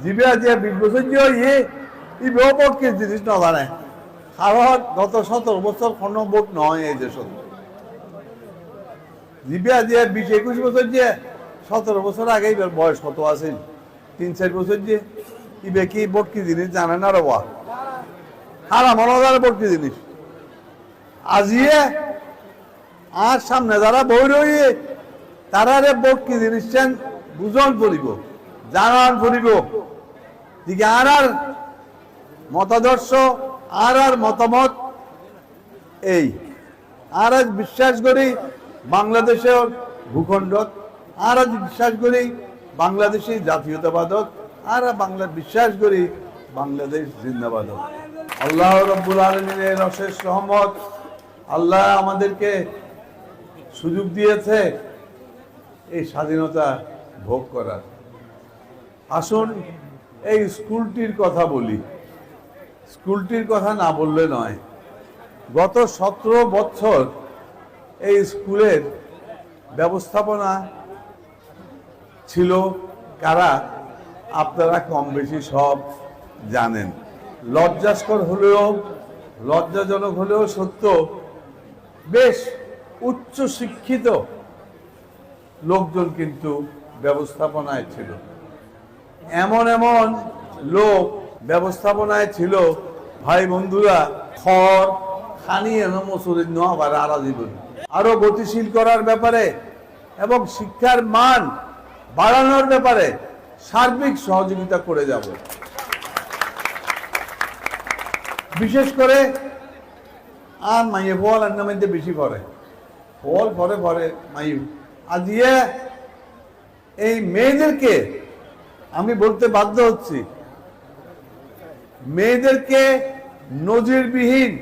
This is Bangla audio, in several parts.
জিবে যে 20 বছর যে এই ভোট কি জিনিস না জানে কারণ গত 17 বছর কোনো ভোট নয় এই দেশ জিবে যে 20-21 বছর যে 17 বছর আগে বয়স কত আছে 3-4 বছর যে ইবে কি ভোট কি জিনিস জানে না রবা হারাম হলো ভোট কি জিনিস আজিয়ে আর সামনে যারা বই রয়ে তারারে ভোট কি জিনিস চান বুঝন পড়িব জানান পড়িব দিকে আর মতাদর্শ আর মতামত এই আর বিশ্বাস করি বাংলাদেশের ভূখণ্ডত আর বিশ্বাস করি বাংলাদেশি জাতীয়তাবাদত আর বাংলা বিশ্বাস করি বাংলাদেশ জিন্দাবাদত আল্লাহ রাব্বুল আলামিনের অশেষ রহমত আল্লাহ আমাদেরকে সুযোগ দিয়েছে এই স্বাধীনতা ভোগ করার আসুন এই স্কুলটির কথা বলি স্কুলটির কথা না বললে নয় গত 17 বছর এই স্কুলের ব্যবস্থাপনা ছিল কারা আপনারা কম বেশি সব জানেন লজ্জাস্কর হলেও লজ্জাজনক হলেও সত্য বেশ উচ্চ শিক্ষিত লোকজন কিন্তু ব্যবস্থাপনায় ছিল এমন এমন লোক ব্যবস্থাপনায় ছিল ভাই বন্ধুরা খড় খানি মসুরির আবার আরাজীবন আরো গতিশীল করার ব্যাপারে এবং শিক্ষার মান বাড়ানোর ব্যাপারে সার্বিক সহযোগিতা করে যাব বিশেষ করে আর মাইয়ে ফল আর মধ্যে বেশি পড়ে ফল পরে পরে মাই আজিয়ে এই মেয়েদেরকে আমি বলতে বাধ্য হচ্ছি মেয়েদেরকে নজিরবিহীন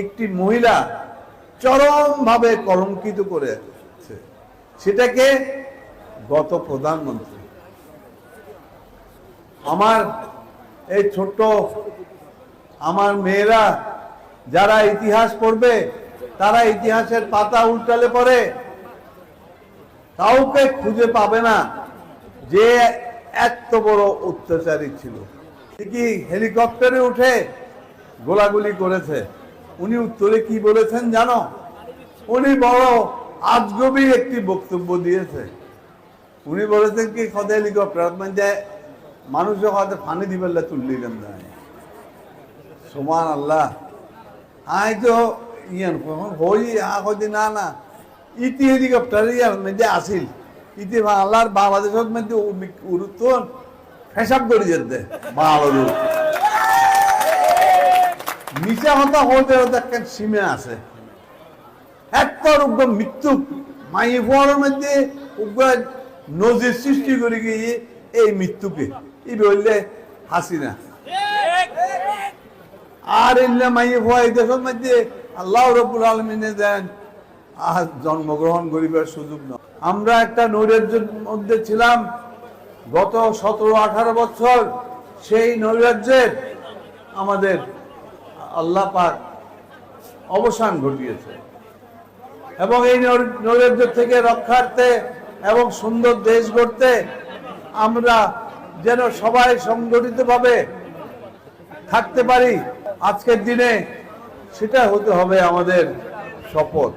একটি মহিলা চরমভাবে কলঙ্কিত করেছে সেটাকে গত প্রধানমন্ত্রী আমার এই ছোট্ট আমার মেয়েরা যারা ইতিহাস পড়বে তারা ইতিহাসের পাতা উল্টালে পরে কাউকে খুঁজে পাবে না যে এত বড় অত্যাচারী ছিল কি হেলিকপ্টারে উঠে গোলাগুলি করেছে উনি উত্তরে কি বলেছেন জানো উনি বড় আজগবি একটি বক্তব্য দিয়েছে উনি বলেছেন কি খদে হেলিকপ্টার মানে মানুষের হয়তো ফানি দিবেল্লা তুললিলেন না সুবহান আল্লাহ আই তো ইয়ান হই আদি না না ইতি হেলিকপ্টার ইয়ার মধ্যে আসিল ইতি আল্লাহর বাংলাদেশের মধ্যে উড়ুতন হিসাব করে যেতে বাংলাদেশ নিচে হতা হতে হতে একটা সীমা আছে এত উগ্র মৃত্যু মাইফোয়ার মধ্যে উগ্র নজির সৃষ্টি করে গিয়ে এই মৃত্যুকে এই বললে হাসিনা আর এলে মাইফোয়া এই দেশের মধ্যে আল্লাহ রাব্বুল আলামিন দেন আর জন্মগ্রহণ করিবার সুযোগ নয় আমরা একটা নৈরাজ্যের মধ্যে ছিলাম গত 17-18 বছর সেই নৈরাজ্যের আমাদের আল্লাহ পাক অবসান ঘটিয়েছে এবং এই নৈরাজ্য থেকে রক্ষার্থে এবং সুন্দর দেশ গড়তে আমরা যেন সবাই সংগঠিতভাবে থাকতে পারি আজকের দিনে সেটা হতে হবে আমাদের শপথ